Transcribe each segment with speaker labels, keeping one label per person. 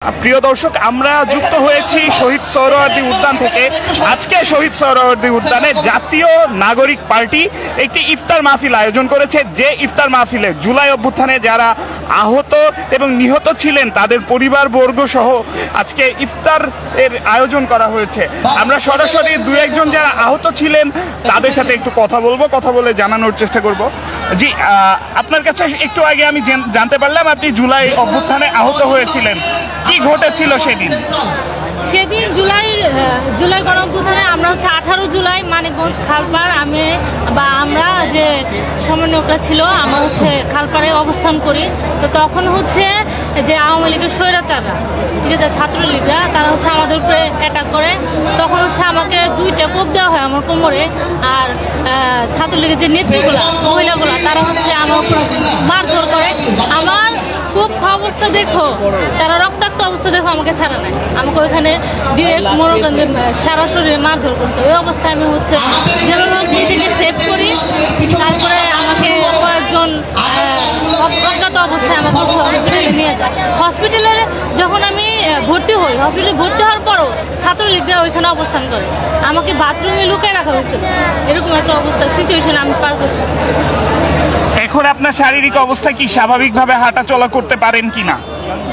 Speaker 1: প্রিয় দর্শক, আমরা যুক্ত হয়েছি শহীদ সোহরাওয়ার্দী উদ্যান থেকে। আজকে শহীদ সোহরাওয়ার্দী উদ্যানে জাতীয় নাগরিক পার্টি একটি ইফতার মাহফিল আয়োজন করেছে। যে ইফতার মাহফিলে জুলাই অভ্যুত্থানে যারা আহত এবং নিহত ছিলেন তাদের পরিবারবর্গ সহ আজকে ইফতার এর আয়োজন করা হয়েছে। আমরা সরাসরি দু একজন যারা আহত ছিলেন তাদের সাথে একটু কথা বলে জানানোর চেষ্টা করব। জি, আপনার কাছে একটু আগে আমি জানতে পারলাম আপনি জুলাই অভ্যুত্থানে আহত হয়েছিলেন। কি ঘটেছিল সেদিন?
Speaker 2: সেদিন জুলাই গণঅভ্যুত্থানে আমরা হচ্ছে 18 জুলাই মানিকগঞ্জ খালপাড় আমরা যে সমন্বয়করা ছিল আমরা হচ্ছে খালপাড়ে অবস্থান করি। তো তখন হচ্ছে যে আওয়ামী লীগের স্বৈরাচাররা, ঠিক আছে, ছাত্রলীগরা, তারা হচ্ছে আমাদের উপরে অ্যাটাক করে। তখন হচ্ছে আমাকে 2টা কোপ দেওয়া হয় আমার কোমরে। আর ছাত্রলীগের যে নেত্রীগুলা, মহিলাগুলা, তারা হচ্ছে আমার উপরে মারধর করে। আমার খুব অবস্থা দেখো, তারা রক্তাক্ত অবস্থা দেখো, আমাকে ছাড়া নাই। আমাকে ওইখানে ডিরেক্ট মোরগঞ্জে সারা শরীরে মারধর করছে। ওই অবস্থায় আমি হচ্ছে যেভাবে নিজেকে সেভ করি। তারপরে আমাকে কয়েকজন অজ্ঞাত অবস্থায় আমাকে হসপিটালে নিয়ে যায়। হসপিটালে যখন আমি ভর্তি হই, হসপিটালে ভর্তি হওয়ার পরও ছাত্রলীগরা ওইখানে অবস্থান করে। আমাকে বাথরুমে লুকিয়ে রাখা হয়েছিল। এরকম একটা অবস্থা সিচুয়েশন আমি পার করছি।
Speaker 1: এখন আপনার শারীরিক অবস্থা কি? স্বাভাবিকভাবে হাঁটা চলা করতে পারেন কিনা?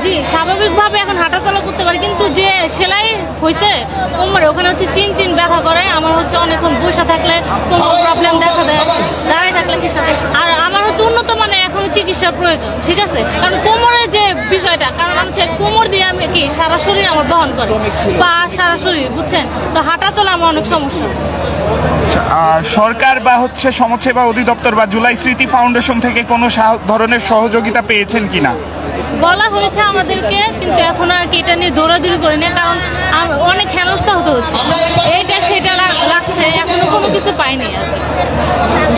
Speaker 2: জি, স্বাভাবিকভাবে এখন হাঁটা চলা করতে পারি, কিন্তু যে সেলাই হয়েছে কোমরে, ওখানে হচ্ছে চিন ব্যথা করে। আমার হচ্ছে অনেকক্ষণ বসে থাকলে কোমর প্রবলেম দেখা দেয়, দাঁড়ায় থাকলে কি সাথে। আর আমার হচ্ছে উন্নত মানে এখনো চিকিৎসার প্রয়োজন, ঠিক আছে। কারণ কোমরের যে বিষয়টা, কারণ হচ্ছে কোমর দিয়ে আমি কি সারা শরীর আমার বহন করে, পা সারা শরীর, বুঝছেন। তো হাঁটা চলা আমার অনেক সমস্যা।
Speaker 1: সরকার বা হচ্ছে সমাজসেবা অধিদপ্তর বা জুলাই স্মৃতি ফাউন্ডেশন থেকে কোনো ধরনের সহযোগিতা পেয়েছেন কিনা?
Speaker 2: বলা হয়েছে আমাদেরকে, কিন্তু এখন আর কি এটা নিয়ে দৌড়াদৌড়ি করে নেই, কারণ অনেক হেনস্থা হতে হচ্ছে। এইটা সেটা লাগছে, এখনো কোনো কিছু পাইনি। আর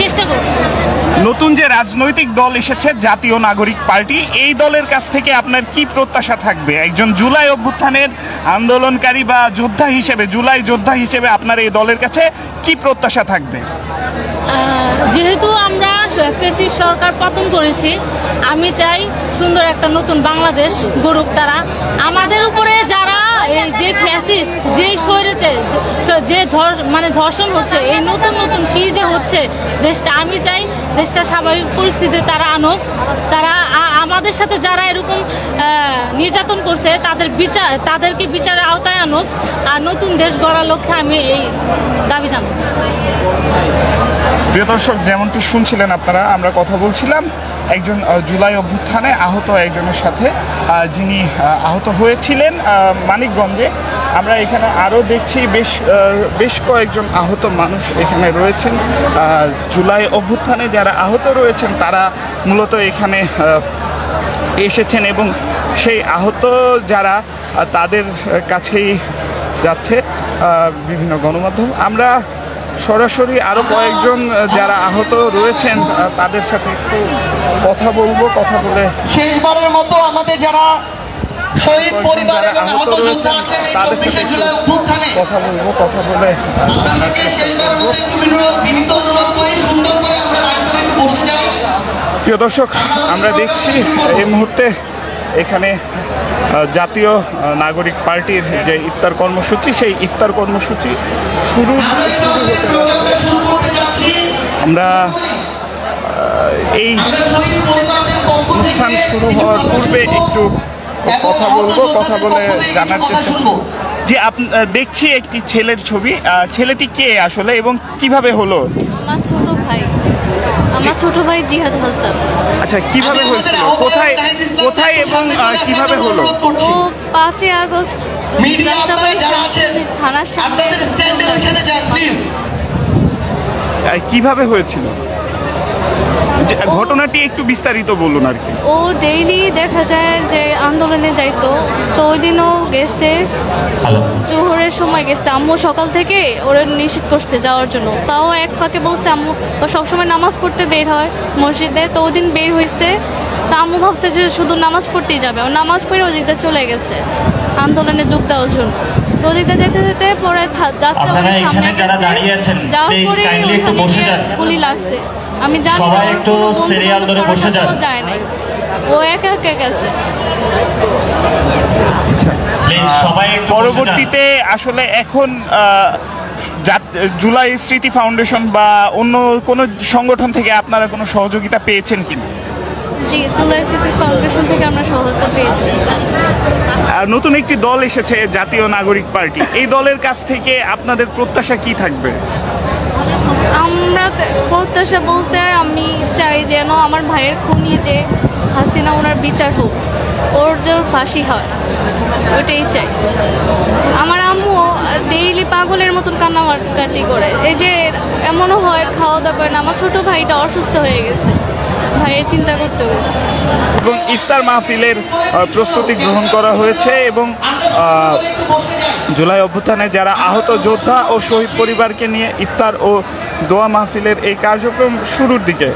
Speaker 2: চেষ্টা করছি।
Speaker 1: নতুন যে রাজনৈতিক দল এসেছে জাতীয় নাগরিক পার্টি, এই দলের কাছ থেকে আপনার কি প্রত্যাশা থাকবে? একজন জুলাই অভ্যুত্থানের আন্দোলনকারী বা যোদ্ধা হিসেবে, জুলাই যোদ্ধা হিসেবে আপনার এই দলের কাছে কি প্রত্যাশা থাকবে?
Speaker 2: যেহেতু আমরা ফ্যাসিস্ট সরকার পতন করেছি, আমি চাই সুন্দর একটা নতুন বাংলাদেশ গড়ুক তারা। আমাদের উপরে যারা এই যে ফ্যাসিস্ট, যেই সরেছে, যে ধর্ষণ হচ্ছে, এই নতুন কি যে হচ্ছে দেশটা, আমি চাই দেশটা স্বাভাবিক পরিস্থিতিতে তারা আনুক। তারা আমাদের সাথে যারা এরকম নির্যাতন করছে তাদেরকে বিচারের আওতায় আনুক। আর নতুন দেশ গড়ার লক্ষ্যে আমি এই দাবি জানাচ্ছি।
Speaker 1: প্রিয় দর্শক, যেমনটি শুনছিলেন আপনারা, আমরা কথা বলছিলাম একজন জুলাই অভ্যুত্থানে আহত একজনের সাথে, যিনি আহত হয়েছিলেন মানিকগঞ্জে। আমরা এখানে আরও দেখছি বেশ কয়েকজন আহত মানুষ এখানে রয়েছেন। জুলাই অভ্যুত্থানে যারা আহত রয়েছেন তারা মূলত এখানে এসেছেন এবং সেই আহত যারা তাদের কাছেই যাচ্ছে বিভিন্ন গণমাধ্যম। আমরা সরাসরি আরো কয়েকজন যারা আহত রয়েছেন তাদের সাথে একটু কথা বলে
Speaker 3: শেষবারের মতো আমাদের যারা শহীদ পরিবার এবং আহত যোদ্ধা আছেন এই 24শে জুলাই অভ্যুত্থানে
Speaker 1: কথা বলে
Speaker 3: আপনাদেরকে শেষবারের মতো একটু বিনীত অনুরোধ করি, সুন্দর করে আমরা লাইভে একটু বসে যাই।
Speaker 1: প্রিয় দর্শক, আমরা দেখছি এই মুহূর্তে এখানে জাতীয় নাগরিক পার্টির যে ইফতার কর্মসূচি, সেই ইফতার কর্মসূচি শুরু আমরা এই অনুষ্ঠান শুরু হওয়ার পূর্বে একটু কথা বলে জানার চেষ্টা করব। যে দেখছি একটি ছেলের ছবি, ছেলেটি কে আসলে এবং কিভাবে হলো?
Speaker 2: আমার ছোট ভাই জিহাদ হাসদার।
Speaker 1: আচ্ছা, কিভাবে হয়েছিল, কোথায় এবং কিভাবে হলো?
Speaker 2: ও 5 আগস্ট থানার সামনে।
Speaker 1: কিভাবে হয়েছিল ঘটনাটি একটু বিস্তারিত বলুন আর কি।
Speaker 2: ও ডেইলি দেখা যায় যে আন্দোলনে যাইতো, তো ওই দিনও গেছে, জোহরের সময় গেছে। আম্মু সকাল থেকে ওরা নিষেধ করছে যাওয়ার জন্য, তাও এক ফাঁকে বলছে আম্মু ও সবসময় নামাজ পড়তে বের হয় মসজিদে। তো ওই দিন বের হয়েছে, তা আম্মু ভাবছে যে শুধু নামাজ পড়তেই যাবে, ও নামাজ পড়ে ওদিকে চলে গেছে যাওয়ার জন্য। ওদিকে যেতে পরে সামনে যাওয়ার পরে গুলি লাগছে। আমি জানি যায় নাই, ও একা গেছে।
Speaker 1: পরবর্তীতে আসলে এখন জুলাই স্মৃতি ফাউন্ডেশন বা অন্য কোনো সংগঠন থেকে আপনারা কোনো সহযোগিতা পেয়েছেন কিনা?
Speaker 2: জি, জুলাই স্মৃতি ফাউন্ডেশন থেকে আমরা সহায়তা পেয়েছি।
Speaker 1: নতুন একটি দল এসেছে, জাতীয় নাগরিক পার্টি। এই দলের কাছ থেকে আপনাদের প্রত্যাশা কি থাকবে?
Speaker 2: আমরা প্রত্যাশা বলতে আমি চাই যেন আমার ভাইয়ের খুনি যে হাসিনা, ওনার বিচার হোক, ওর যেন ফাঁসি হয়, ওইটাই চাই। আমার আম্মু ডেইলি পাগলের মতন কান্নাকাটি করে, এই যে এমনও হয় খাওয়া দাওয়া করে না। আমার ছোট ভাইটা অসুস্থ হয়ে গেছে, ভাইয়ের চিন্তা করতে হবে।
Speaker 1: এবং ইফতার মাহফিলের প্রস্তুতি গ্রহণ করা হয়েছে এবং জুলাই অভ্যুত্থানে যারা আহত যোদ্ধা ও শহীদ পরিবারকে নিয়ে ইফতার ও দোয়া মাহফিলের এই কার্যক্রম শুরুর দিকে।